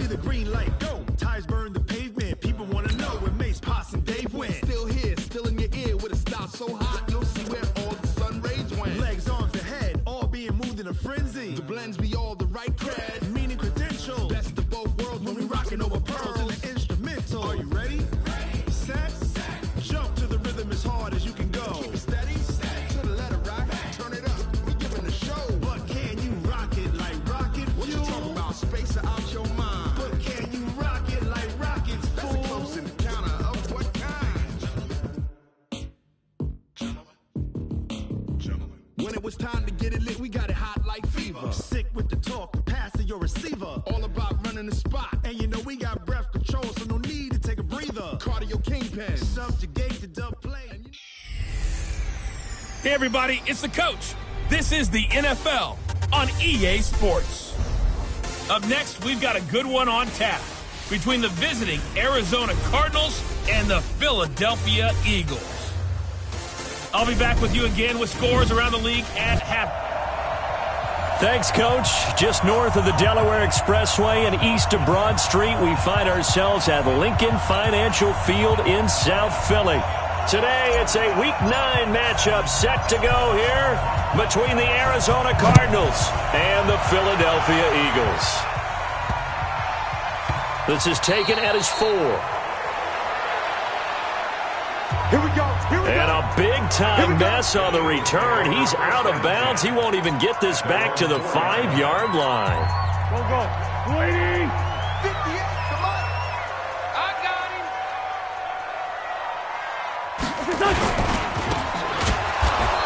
me the green light, go. Tires burn the pavement. People want to know where Mace, Poss, and Dave went. Still here, still in your ear with a style so hot, you'll see where all the sun rays went. Legs, arms, and head, all being moved in a frenzy. The blends be all the right cred, meaning credentials. Best of both worlds when we rockin' over pearls in the instrumental. Are you ready? Ready. Set. Jump to the rhythm as hard as you can go. Keep it steady. To the letter rock. Turn it up. We giving a show. But can you rock it like rocket fuel? What you talking about? Space out your mind. But can you rock it like rockets, fool? That's a close encounter of what kind? Gentlemen. When it was time to get it lit, we got it hot like fever. Sick with the talk, passing your receiver. All about running the spot. And you know we got breath control, so no need to take a breather. Cardio kingpin. Subjugate the dub play. Hey everybody, it's the coach. This is the NFL on EA Sports. Up next, we've got a good one on tap between the visiting Arizona Cardinals and the Philadelphia Eagles. I'll be back with you again with scores around the league at half. Thanks, Coach. Just north of the Delaware Expressway and east of Broad Street, we find ourselves at Lincoln Financial Field in South Philly. Today, it's a Week 9 matchup set to go here between the Arizona Cardinals and the Philadelphia Eagles. This is taken at his 4. Here we go. And a big-time mess on the return. He's out of bounds. He won't even get this back to the 5-yard line. Go. Waiting. 58, come on. I got him.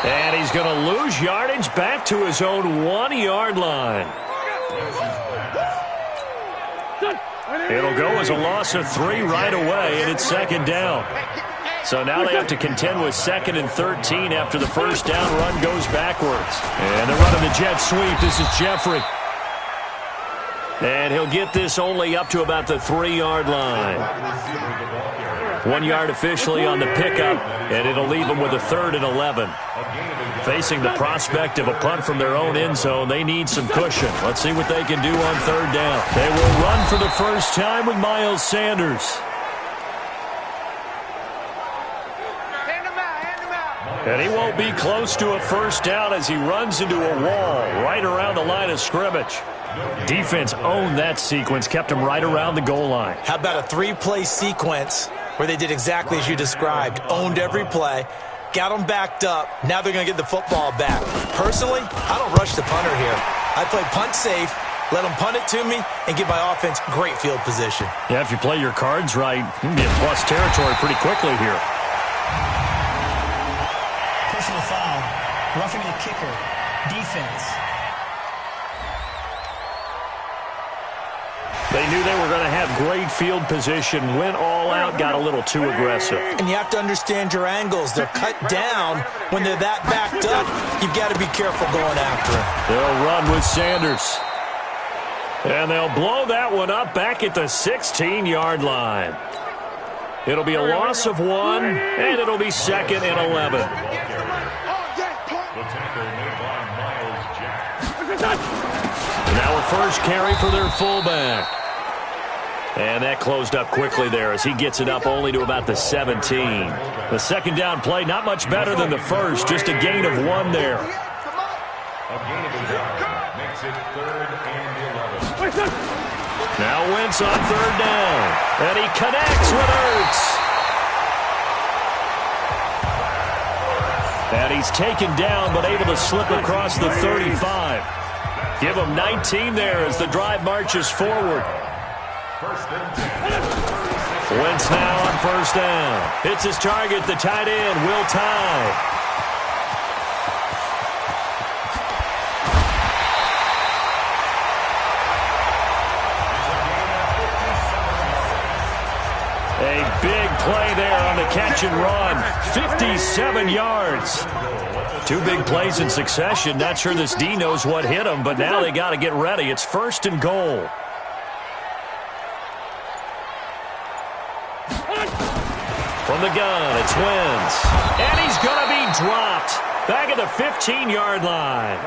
And he's going to lose yardage back to his own 1-yard line. It'll go as a loss of 3 right away, and it's second down. So now they have to contend with 2nd and 13 after the first down run goes backwards. And they're running the jet sweep. This is Jeffrey. And he'll get this only up to about the 3-yard line. 1 yard officially on the pickup, and it'll leave them with a 3rd and 11. Facing the prospect of a punt from their own end zone, they need some cushion. Let's see what they can do on 3rd down. They will run for the first time with Miles Sanders. And he won't be close to a first down as he runs into a wall right around the line of scrimmage. Defense owned that sequence, kept him right around the goal line. How about a 3-play sequence where they did exactly as you described, owned every play, got them backed up, now they're going to get the football back. Personally, I don't rush the punter here. I play punt safe, let them punt it to me, and give my offense great field position. Yeah, if you play your cards right, you can get plus territory pretty quickly here. Personal foul, roughing the kicker, defense. They knew they were going to have great field position, went all out, got a little too aggressive. And you have to understand your angles. They're cut down when they're that backed up. You've got to be careful going after them. They'll run with Sanders. And they'll blow that one up back at the 16-yard line. It'll be a loss of 1, and it'll be 2nd and 11. Now a first carry for their fullback. And that closed up quickly there as he gets it up only to about the 17. The second down play, not much better than the first, just a gain of 1 there. Now Wentz on 3rd down. And he connects with Ertz. And he's taken down but able to slip across the 35. Give him 19 there as the drive marches forward. Wentz now on 1st down. It's his target, the tight end, Will Tye. A big play there on the catch and run. 57 yards. 2 big plays in succession. Not sure this D knows what hit him, but now they got to get ready. It's 1st and goal. From the gun, it's Wentz. And he's going to be dropped. Back at the 15-yard line.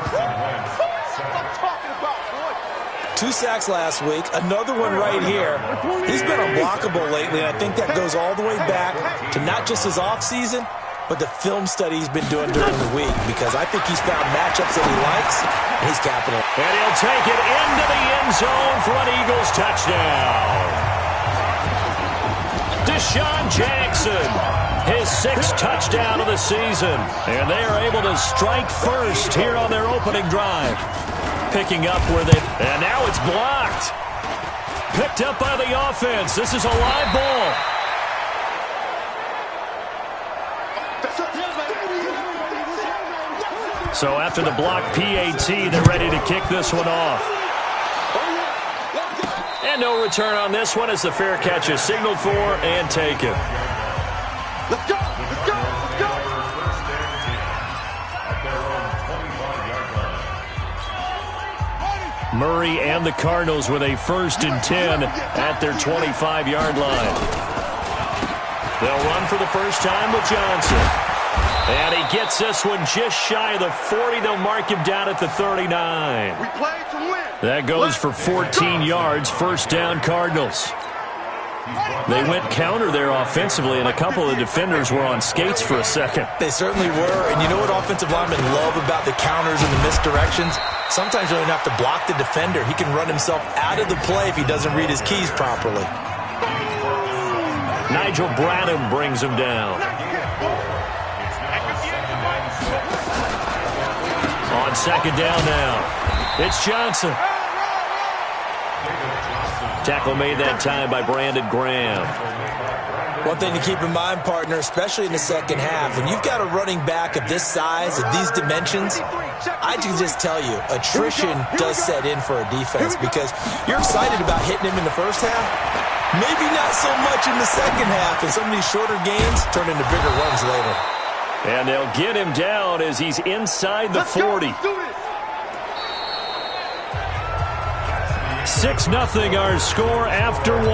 2 sacks last week, another one right here. He's been unblockable lately, and I think that goes all the way back to not just his offseason, but the film study he's been doing during the week, because I think he's found matchups that he likes, and he's capital. And he'll take it into the end zone for an Eagles touchdown. Deshaun Jackson, his 6th touchdown of the season. And they are able to strike first here on their opening drive. Picking up where they... And now it's blocked. Picked up by the offense. This is a live ball. So after the block PAT, they're ready to kick this one off. And no return on this one as the fair catch is signaled for and taken. Let's go! Let's go! Let's go! Murray and the Cardinals with a 1st and 10 at their 25-yard line. They'll run for the first time with Johnson. And he gets this one just shy of the 40. They'll mark him down at the 39. We played to win. That goes for 14 yards. First down, Cardinals. They went counter there offensively, and a couple of defenders were on skates for a second. They certainly were, and you know what offensive linemen love about the counters and the misdirections? Sometimes you don't even have to block the defender. He can run himself out of the play if he doesn't read his keys properly. Nigel Bradham brings him down. On second down now, it's Johnson. Tackle made that time by Brandon Graham. One thing to keep in mind, partner, especially in the second half, when you've got a running back of this size, of these dimensions, I can just tell you, attrition does set in for a defense, because you're excited about hitting him in the first half, maybe not so much in the second half, and some of these shorter gains turn into bigger runs later. And they'll get him down as he's inside the 40. 6-0 our score after 1.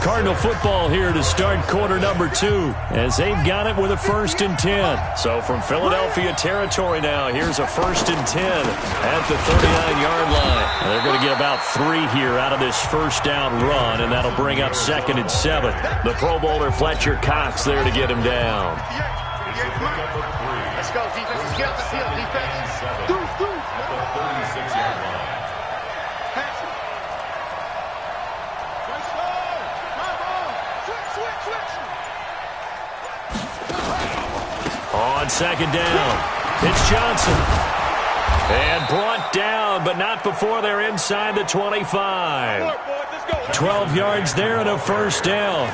Cardinal football here to start quarter number 2 as they've got it with a 1st and 10. So from Philadelphia territory now, here's a 1st and 10 at the 39-yard line. And they're going to get about 3 here out of this first down run, and that'll bring up 2nd and 7. The Pro Bowler Fletcher Cox there to get him down. Let's go, defense. Let's get out the field, defense. Through. 36-yard line. Pass it. Switch. On second down, it's Johnson. And brought down, but not before they're inside the 25. 12 yards there and a first down.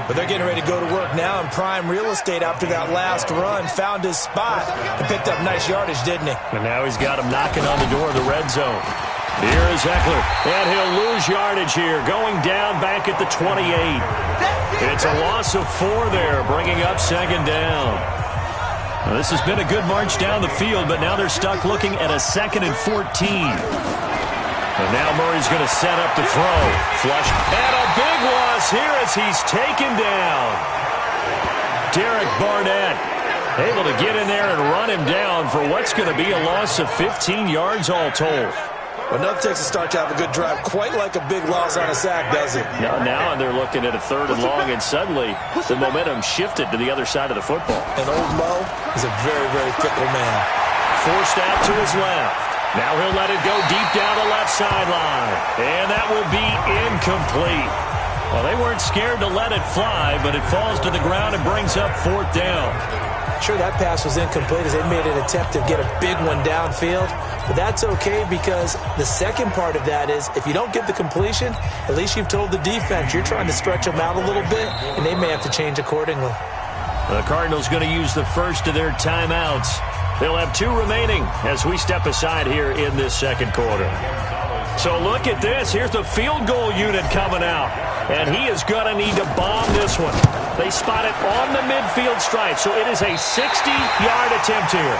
But they're getting ready to go to work now in prime real estate after that last run. Found his spot and picked up nice yardage, didn't he? And now he's got him knocking on the door of the red zone. Here is Eckler. And he'll lose yardage here, going down back at the 28. It's a loss of 4 there, bringing up 2nd down. Now, this has been a good march down the field, but now they're stuck looking at a 2nd and 14. And now Murray's going to set up the throw. Flush. And a big loss here as he's taken down. Derek Barnett able to get in there and run him down for what's going to be a loss of 15 yards all told. Well, nothing takes a start to have a good drive quite like a big loss on a sack, does it? Now they're looking at a 3rd and long, and suddenly the momentum shifted to the other side of the football. And old Mo is a very, very fickle man. Forced out to his left. Now he'll let it go deep down the left sideline. And that will be incomplete. Well, they weren't scared to let it fly, but it falls to the ground and brings up 4th down. Sure, that pass was incomplete as they made an attempt to get a big one downfield. But that's okay, because the second part of that is if you don't get the completion, at least you've told the defense you're trying to stretch them out a little bit, and they may have to change accordingly. The Cardinals going to use the first of their timeouts. They'll have 2 remaining as we step aside here in this second quarter. So look at this. Here's the field goal unit coming out. And he is going to need to bomb this one. They spot it on the midfield stripe. So it is a 60-yard attempt here.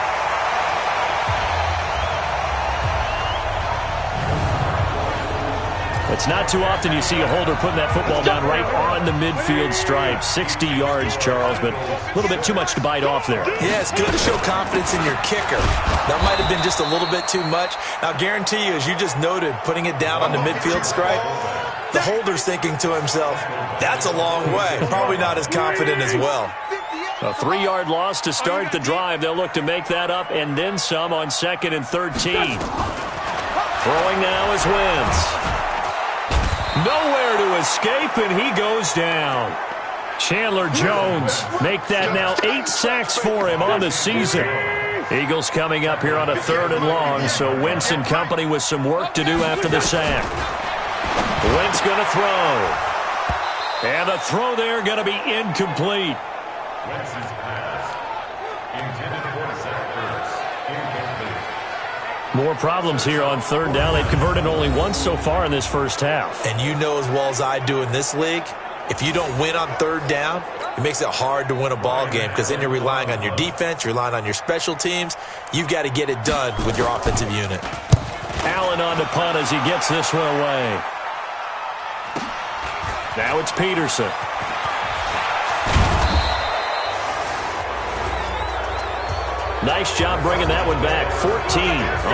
A It's not too often you see a holder putting that football down right on the midfield stripe. 60 yards, Charles, but a little bit too much to bite off there. Yeah, it's good to show confidence in your kicker. That might have been just a little bit too much. Now, I guarantee you, as you just noted, putting it down on the midfield stripe, the holder's thinking to himself, that's a long way. Probably not as confident as well. A 3-yard loss to start the drive. They'll look to make that up and then some on 2nd and 13. Throwing now is Wentz. Nowhere to escape, and he goes down. Chandler Jones make that now 8 sacks for him on the season. Eagles coming up here on a 3rd and long, so Wentz and company with some work to do after the sack. Wentz going to throw. And the throw there going to be incomplete. Wentz's pass, intended for Sanders, incomplete. More problems here on 3rd down. They've converted only once so far in this first half. And you know as well as I do in this league, if you don't win on 3rd down, it makes it hard to win a ball game because then you're relying on your defense, you're relying on your special teams. You've got to get it done with your offensive unit. Allen on the punt as he gets this one away. Now it's Peterson. Nice job bringing that one back. 14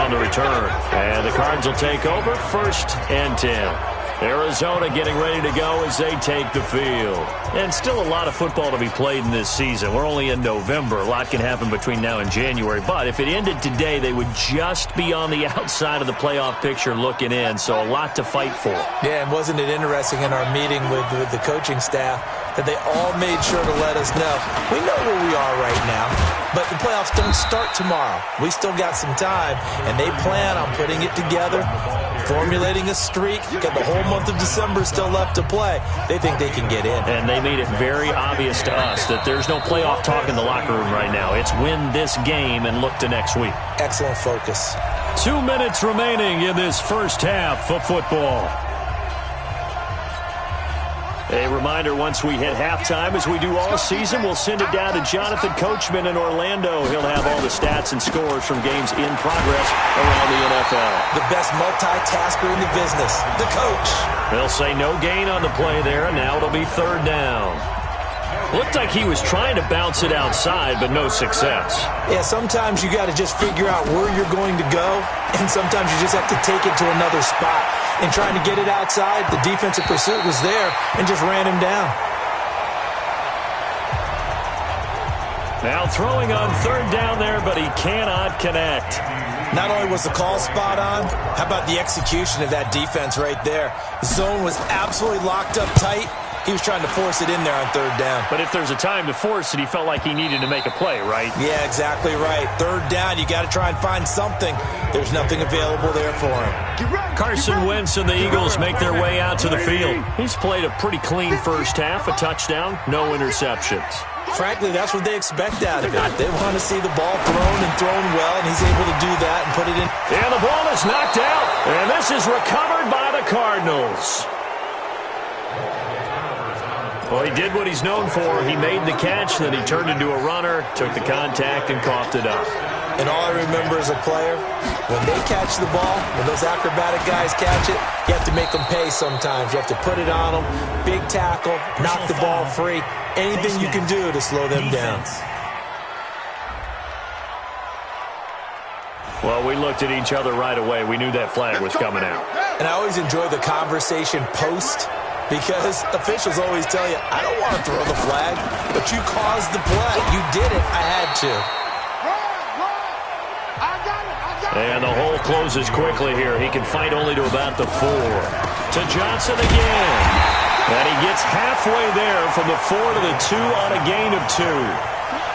on the return. And the Cards will take over 1st and 10. Arizona getting ready to go as they take the field. And still a lot of football to be played in this season. We're only in November. A lot can happen between now and January. But if it ended today, they would just be on the outside of the playoff picture looking in. So a lot to fight for. Yeah, and wasn't it interesting in our meeting with the coaching staff that they all made sure to let us know, we know where we are right now, but the playoffs don't start tomorrow. We still got some time, and they plan on putting it together, formulating a streak. Got the whole month of December still left to play. They think they can get in. And they made it very obvious to us that there's no playoff talk in the locker room right now. It's win this game and look to next week. Excellent focus. 2 minutes remaining in this first half of football. A reminder, once we hit halftime, as we do all season, we'll send it down to Jonathan Coachman in Orlando. He'll have all the stats and scores from games in progress around the NFL. The best multitasker in the business, the coach. They'll say no gain on the play there, and now it'll be 3rd down. Looked like he was trying to bounce it outside, but no success. Yeah, sometimes you got to just figure out where you're going to go, and sometimes you just have to take it to another spot. And trying to get it outside, the defensive pursuit was there and just ran him down. Now throwing on 3rd down there, but he cannot connect. Not only was the call spot on, how about the execution of that defense right there? The zone was absolutely locked up tight. He was trying to force it in there on 3rd down. But if there's a time to force it, he felt like he needed to make a play, right? Yeah, exactly right. 3rd down, you got to try and find something. There's nothing available there for him. Carson Wentz and the Eagles make their way out to the field. He's played a pretty clean first half, a touchdown, no interceptions. Frankly, that's what they expect out of it. They want to see the ball thrown and thrown well, and he's able to do that and put it in. And the ball is knocked out, and this is recovered by the Cardinals. Well, he did what he's known for. He made the catch, then he turned into a runner, took the contact, and coughed it up. And all I remember as a player, when they catch the ball, when those acrobatic guys catch it, you have to make them pay sometimes. You have to put it on them, big tackle, knock the ball free, anything you can do to slow them down. Well, we looked at each other right away. We knew that flag was coming out. And I always enjoy the conversation post, because officials always tell you, I don't want to throw the flag, but you caused the play. You did it. I had to. And the hole closes quickly here. He can fight only to about the 4. To Johnson again. And he gets halfway there from the 4 to the 2 on a gain of 2.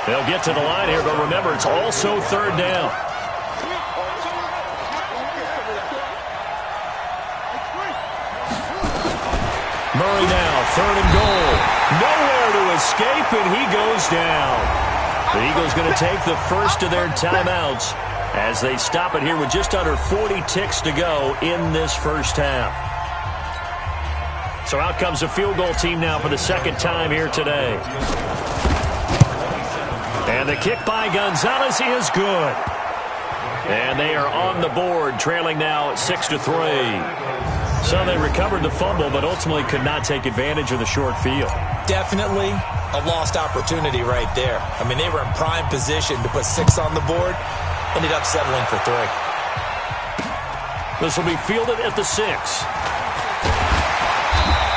They'll get to the line here, but remember, it's also 3rd down. Murray now, 3rd and goal. Nowhere to escape, and he goes down. The Eagles going to take the first of their timeouts as they stop it here with just under 40 ticks to go in this first half. So out comes the field goal team now for the 2nd time here today. And the kick by Gonzalez is good. And they are on the board, trailing now at 6-3. So they recovered the fumble, but ultimately could not take advantage of the short field. Definitely a lost opportunity right there. I mean, they were in prime position to put 6 on the board. Ended up settling for 3. This will be fielded at the 6.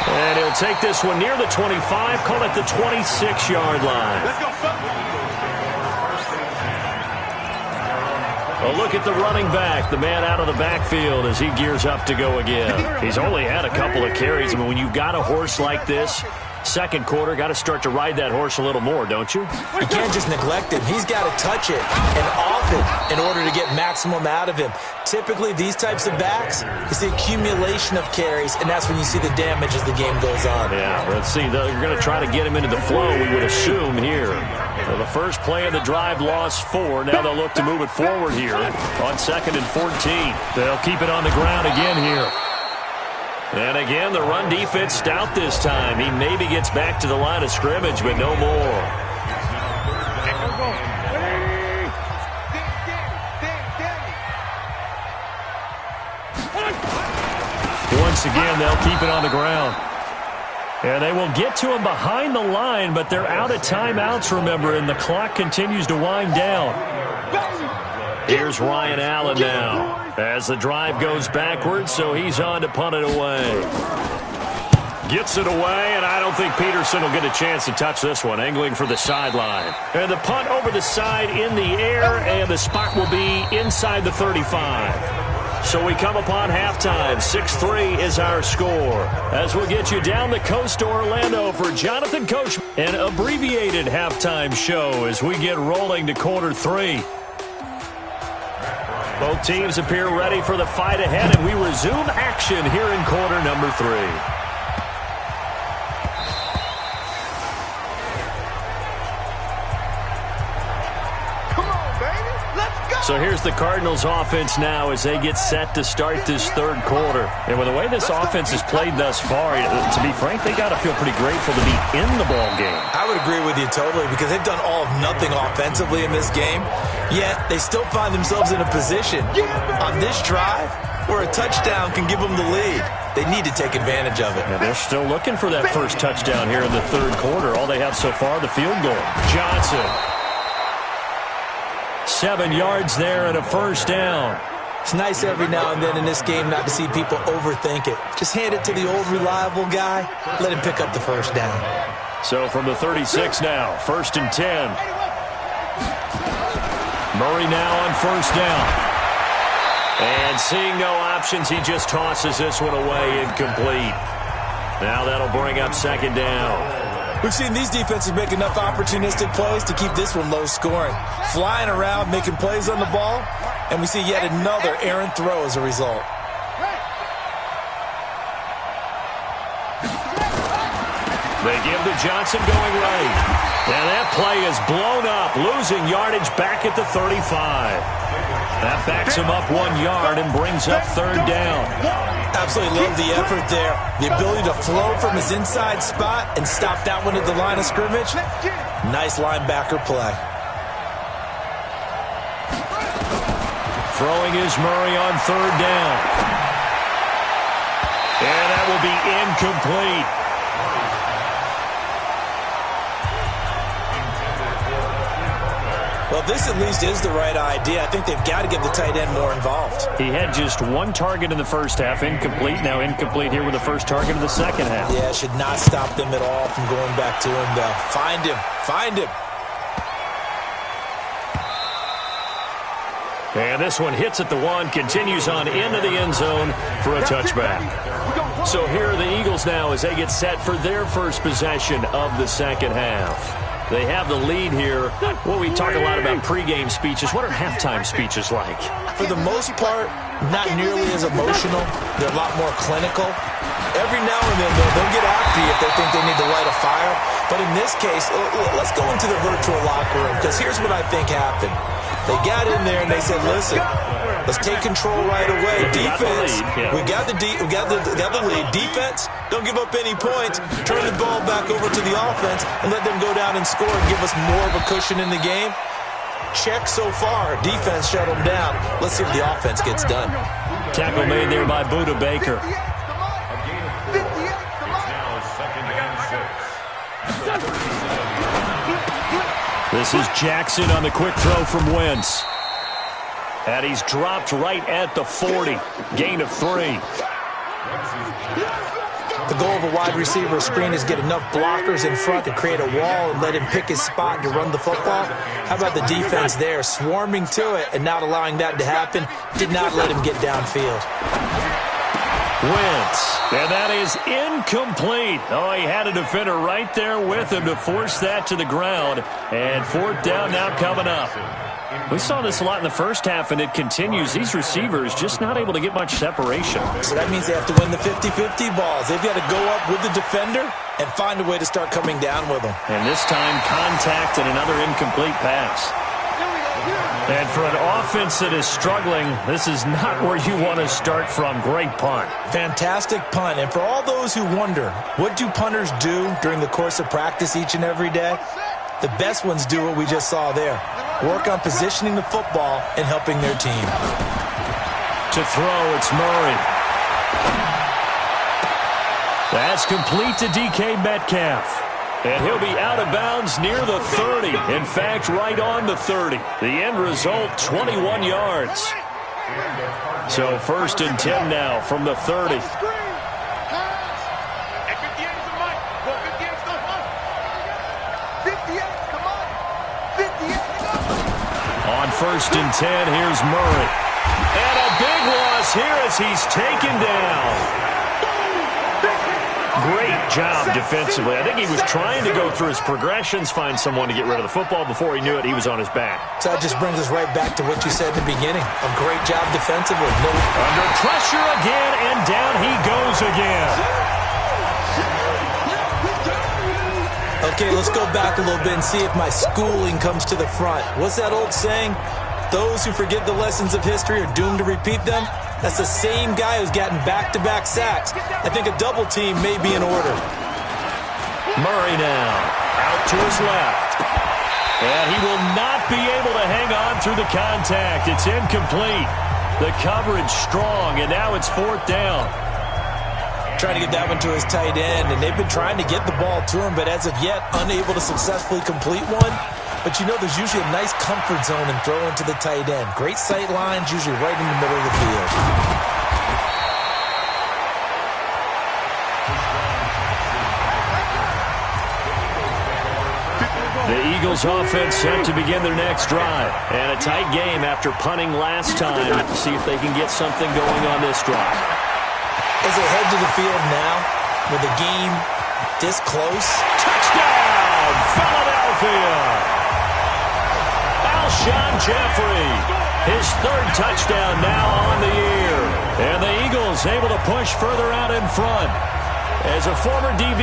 And he'll take this one near the 25, call it the 26-yard line. Let's go, A look at the running back, the man out of the backfield as he gears up to go again. He's only had a couple of carries. I mean, when you've got a horse like this, second quarter, got to start to ride that horse a little more, don't you? You can't just neglect him. He's got to touch it and off it in order to get maximum out of him. Typically, these types of backs, it's the accumulation of carries, and that's when you see the damage as the game goes on. Yeah, let's see. They're going to try to get him into the flow, we would assume, here. So the first play of the drive lost 4. Now they'll look to move it forward here on 2nd and 14. They'll keep it on the ground again here. And again, the run defense stout this time. He maybe gets back to the line of scrimmage, but no more. Once again, they'll keep it on the ground. And they will get to him behind the line, but they're out of timeouts, remember, and the clock continues to wind down. Here's Ryan Allen now as the drive goes backwards, so he's on to punt it away. Gets it away, and I don't think Peterson will get a chance to touch this one, angling for the sideline. And the punt over the side in the air, and the spot will be inside the 35. So we come upon halftime. 6-3 is our score. As we'll get you down the coast to Orlando for Jonathan Coach, an abbreviated halftime show as we get rolling to quarter 3. Both teams appear ready for the fight ahead, and we resume action here in quarter number 3. So here's the Cardinals offense now as they get set to start this third quarter. And with the way this offense has played thus far, to be frank, they got to feel pretty grateful to be in the ball game. I would agree with you totally because they've done all of nothing offensively in this game, yet they still find themselves in a position on this drive where a touchdown can give them the lead. They need to take advantage of it. And they're still looking for that first touchdown here in the third quarter. All they have so far, the field goal. Johnson. 7 yards there and a first down. It's nice every now and then in this game not to see people overthink it. Just hand it to the old reliable guy. Let him pick up the first down. So from the 36 now, 1st and 10. Murray now on first down. And seeing no options, he just tosses this one away, incomplete. Now that'll bring up 2nd down. We've seen these defenses make enough opportunistic plays to keep this one low scoring. Flying around, making plays on the ball, and we see yet another errant throw as a result. They give to Johnson going right. And that play is blown up, losing yardage back at the 35. That backs him up 1 yard and brings up 3rd down. Absolutely love the effort there. The ability to flow from his inside spot and stop that one at the line of scrimmage. Nice linebacker play. Throwing is Murray on 3rd down. And that will be incomplete. Well, this at least is the right idea. I think they've got to get the tight end more involved. He had just 1 target in the first half, incomplete. Now incomplete here with the first target of the second half. Yeah, should not stop them at all from going back to him, though. Find him. Find him. And this one hits at the 1, continues on into the end zone for a touchback. So here are the Eagles now as they get set for their first possession of the second half. They have the lead here. Well, we talk a lot about pregame speeches. What are halftime speeches like? For the most part, not nearly as emotional. They're a lot more clinical. Every now and then, they'll get after you if they think they need to light a fire. But in this case, let's go into the virtual locker room because here's what I think happened. They got in there and they said, listen, let's take control right away. Defense, we got the lead. Defense, don't give up any points. Turn the ball back over to the offense and let them go down and score and give us more of a cushion in the game. Check so far. Defense shut them down. Let's see if the offense gets done. Tackle made there by Buda Baker. This is Jackson on the quick throw from Wentz. And he's dropped right at the 40. Gain of 3. The goal of a wide receiver screen is get enough blockers in front to create a wall and let him pick his spot to run the football. How about the defense there, swarming to it and not allowing that to happen? Did not let him get downfield. Wentz, and that is incomplete. Oh, he had a defender right there with him to force that to the ground. And 4th down now coming up. We saw this a lot in the first half, and it continues. These receivers just not able to get much separation. So that means they have to win the 50-50 balls. They've got to go up with the defender and find a way to start coming down with them. And this time, contact and another incomplete pass. And for an offense that is struggling, this is not where you want to start from. Great punt. Fantastic punt. And for all those who wonder, what do punters do during the course of practice each and every day? The best ones do what we just saw there. Work on positioning the football and helping their team. To throw, it's Murray. That's complete to DK Metcalf. And he'll be out of bounds near the 30. In fact, right on the 30. The end result, 21 yards. So 1st and 10 now from the 30. On 1st and 10, here's Murray. And a big loss here as he's taken down. Great job defensively. I think he was trying to go through his progressions, find someone to get rid of the football. Before he knew it, he was on his back. So that just brings us right back to what you said in the beginning. A great job defensively. Under pressure again, and down he goes again. Okay, let's go back a little bit and see if my schooling comes to the front. What's that old saying? Those who forget the lessons of history are doomed to repeat them. That's the same guy who's gotten back-to-back sacks. I think a double team may be in order. Murray now, out to his left. And he will not be able to hang on through the contact. It's incomplete. The coverage strong, and now it's 4th down. Trying to get that one to his tight end, and they've been trying to get the ball to him, but as of yet, unable to successfully complete one. But you know there's usually a nice comfort zone in throwing to the tight end. Great sight lines, usually right in the middle of the field. The Eagles offense set to begin their next drive. And a tight game after punting last time. See if they can get something going on this drive. As they head to the field now, with the game this close. Touchdown, Philadelphia! Alshon Jeffrey, his 3rd touchdown now on the year. And the Eagles able to push further out in front. As a former DB,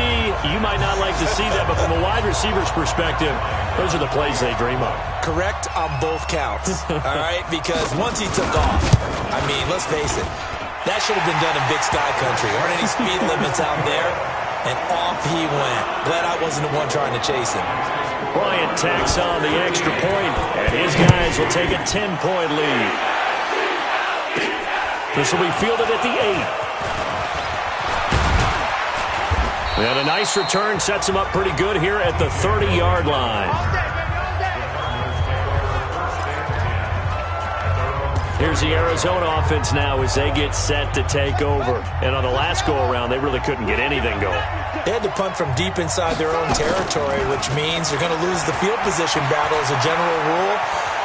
you might not like to see that, but from a wide receiver's perspective, those are the plays they dream of. Correct on both counts, all right? Because once he took off, I mean, let's face it, that should have been done in Big Sky Country. There aren't any speed limits out there, and off he went. Glad I wasn't the one trying to chase him. Bryant tacks on the extra point, and his guys will take a 10-point lead. This will be fielded at the 8. And a nice return sets him up pretty good here at the 30-yard line. Here's the Arizona offense now as they get set to take over. And on the last go-around, they really couldn't get anything going. They had to punt from deep inside their own territory, which means they're going to lose the field position battle as a general rule.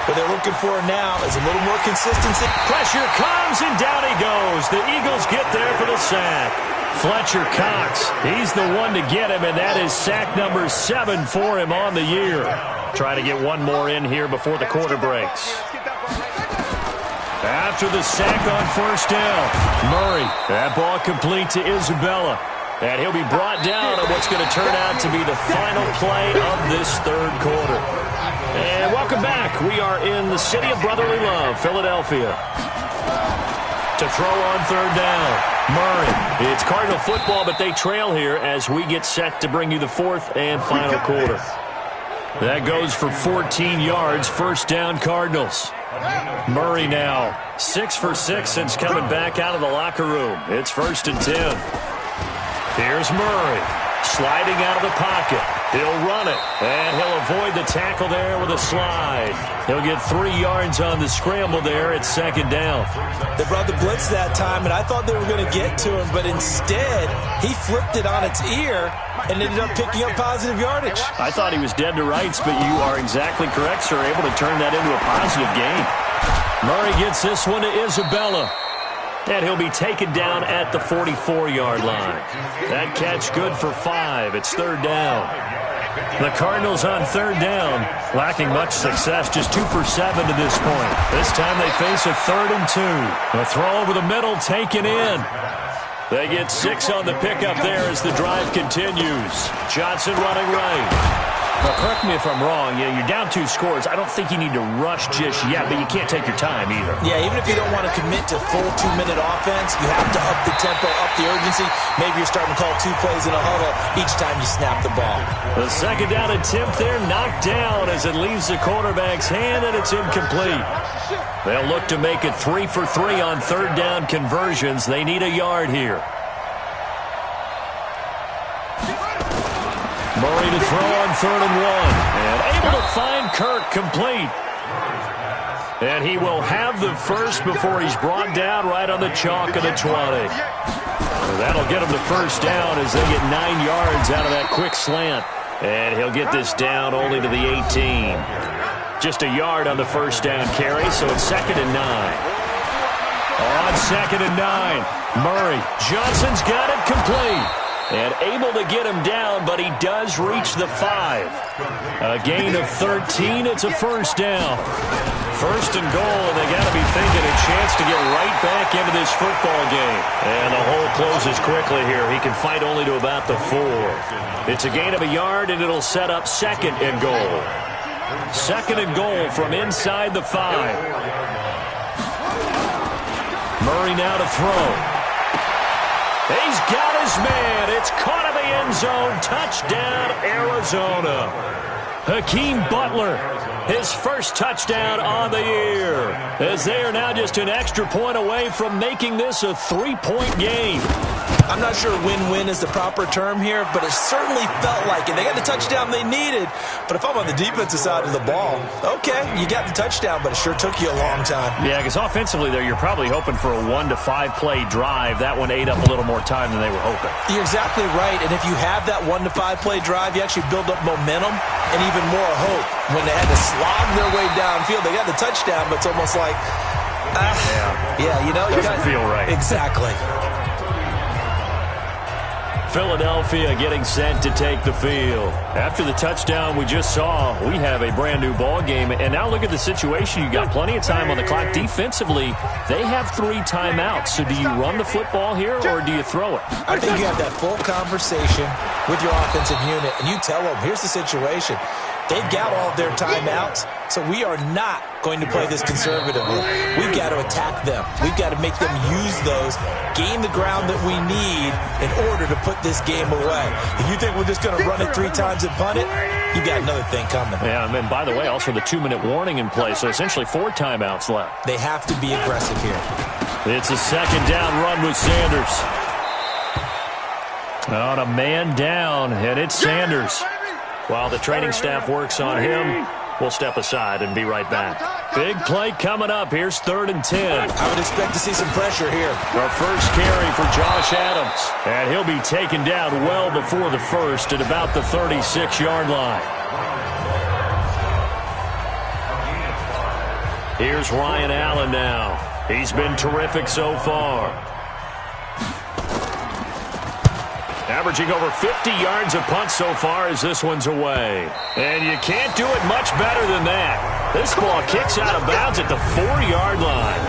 What they're looking for now is a little more consistency. Pressure comes, and down he goes. The Eagles get there for the sack. Fletcher Cox, he's the one to get him, and that is sack number 7 for him on the year. Try to get one more in here before the quarter breaks. After the sack on 1st down, Murray, that ball complete to Isabella. And he'll be brought down on what's going to turn out to be the final play of this 3rd quarter. And welcome back. We are in the city of brotherly love, Philadelphia. To throw on 3rd down, Murray. It's Cardinal football, but they trail here as we get set to bring you the 4th and final quarter. That goes for 14 yards, 1st down Cardinals. Murray now 6 for 6 since coming back out of the locker room. It's 1st and 10. Here's Murray. sliding out of the pocket. He'll run it, and he'll avoid the tackle there with a slide. He'll get 3 yards on the scramble there at second down. They brought the blitz that time, and I thought they were going to get to him, but instead he flipped it on its ear and ended up picking up positive yardage. I thought he was dead to rights, but you are exactly correct, sir. Able to turn that into a positive gain. Murray gets this one to Isabella. And he'll be taken down at the 44-yard line. That catch good for 5. It's third down. The Cardinals on third down, lacking much success, just 2 for 7 to this point. This time they face a 3rd and 2. The throw over the middle taken in. They get 6 on the pickup there as the drive continues. Johnson running right. Now, correct me if I'm wrong. Yeah, you're down 2 scores. I don't think you need to rush just yet, but you can't take your time either. Yeah, even if you don't want to commit to full 2-minute offense, you have to up the tempo, up the urgency. Maybe you're starting to call 2 plays in a huddle each time you snap the ball. The second down attempt there knocked down as it leaves the quarterback's hand, and it's incomplete. They'll look to make it 3 for 3 on third down conversions. They need a yard here. Murray to throw on 3rd and 1. And able to find Kirk complete. And he will have the first before he's brought down right on the chalk of the 20. So that'll get him the first down as they get 9 yards out of that quick slant. And he'll get this down only to the 18. Just a yard on the first down carry, so it's 2nd and 9. On 2nd and 9, Murray. Johnson's got it complete. And able to get him down, but he does reach the 5. A gain of 13. It's a first down. 1st and goal, and they got to be thinking a chance to get right back into this football game. And the hole closes quickly here. He can fight only to about the 4. It's a gain of a yard, and it'll set up 2nd and goal. 2nd and goal from inside the 5. Murray now to throw. He's got his man. It's caught in the end zone. Touchdown, Arizona. Hakeem Butler, his first touchdown on the year, as they are now just an extra point away from making this a 3-point game. I'm not sure win-win is the proper term here, but it certainly felt like it. They got the touchdown they needed, but if I'm on the defensive side of the ball, okay, you got the touchdown, but it sure took you a long time. Yeah, because offensively there, you're probably hoping for a 1 to 5 play drive. That one ate up a little more time than they were hoping. You're exactly right, and if you have that 1 to 5 play drive, you actually build up momentum and even more hope. When they had to slog their way downfield, they got the touchdown, but it's almost like, you know, you doesn't feel right. Exactly. Philadelphia getting set to take the field. After the touchdown we just saw, we have a brand new ball game. And now look at the situation. You got plenty of time on the clock. Defensively, they have 3 timeouts. So do you run the football here or do you throw it? I think you have that full conversation with your offensive unit, and you tell them, here's the situation. They've got all of their timeouts, so we are not going to play this conservatively. We've got to attack them. We've got to make them use those, gain the ground that we need in order to put this game away. If you think we're just going to run it 3 times and punt it, you got another thing coming. Yeah, and by the way, also the 2-minute warning in play, so essentially 4 timeouts left. They have to be aggressive here. It's a 2nd down run with Sanders. On a man down, and it's Sanders. While the training staff works on him, we'll step aside and be right back. Big play coming up. Here's 3rd and 10. I would expect to see some pressure here. Our first carry for Josh Adams. And he'll be taken down well before the first at about the 36-yard line. Here's Ryan Allen now. He's been terrific so far. Averaging over 50 yards a punt so far as this one's away. And you can't do it much better than that. This ball kicks out of bounds at the 4-yard line.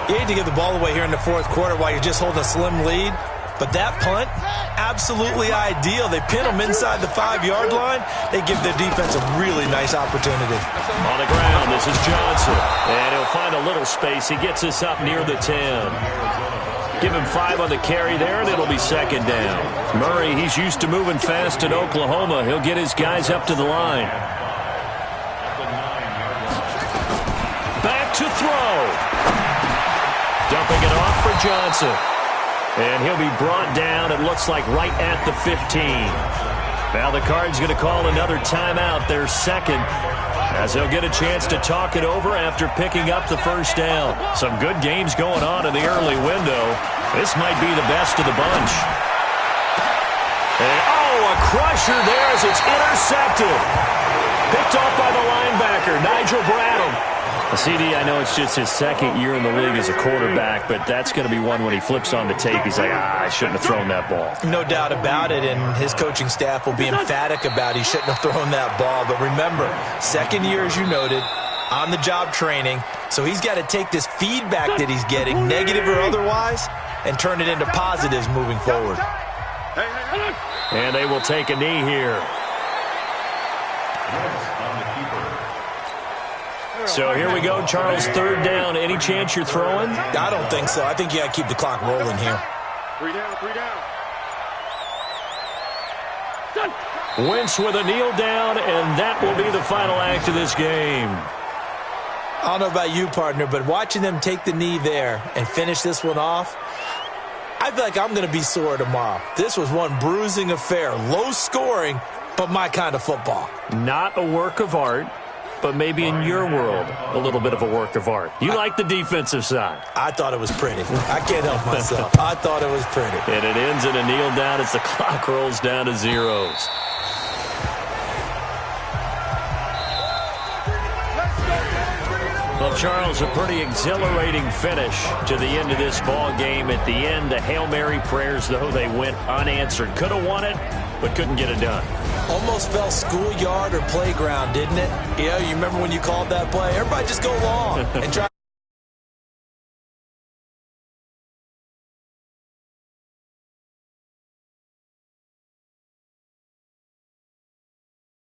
You hate to give the ball away here in the 4th quarter while you're just holding a slim lead. But that punt, absolutely ideal. They pin them inside the 5-yard line. They give their defense a really nice opportunity. On the ground, this is Johnson. And he'll find a little space. He gets us up near the 10. Give him 5 on the carry there, and it'll be 2nd down. Murray, he's used to moving fast in Oklahoma. He'll get his guys up to the line. Back to throw. Dumping it off for Johnson. And he'll be brought down, it looks like, right at the 15. Now the Cards going to call another timeout, their second, as they'll get a chance to talk it over after picking up the first down. Some good games going on in the early window. This might be the best of the bunch. And, a crusher there as it's intercepted. Picked off by the linebacker, Nigel Bradham. CD, I know it's just his second year in the league as a quarterback, but that's going to be one when he flips on the tape. He's like, I shouldn't have thrown that ball. No doubt about it, and his coaching staff will be emphatic about he shouldn't have thrown that ball. But remember, second year, as you noted, on-the-job training, so he's got to take this feedback that he's getting, negative or otherwise, and turn it into positives moving forward. And they will take a knee here. So here we go, Charles, third down. Any chance you're throwing? I don't think so. I think you got to keep the clock rolling here. 3 down, 3 down. Wentz with a kneel down, and that will be the final act of this game. I don't know about you, partner, but watching them take the knee there and finish this one off, I feel like I'm going to be sore tomorrow. This was one bruising affair. Low scoring, but my kind of football. Not a work of art, but maybe in your world, a little bit of a work of art. You like the defensive side. I thought it was pretty. I can't help myself. I thought it was pretty. And it ends in a kneel down as the clock rolls down to zeros. Well, Charles, a pretty exhilarating finish to the end of this ball game. At the end, the Hail Mary prayers, though, they went unanswered. Could have won it, but couldn't get it done. Almost felt schoolyard or playground, didn't it? Yeah, you remember when you called that play? Everybody just go long and try.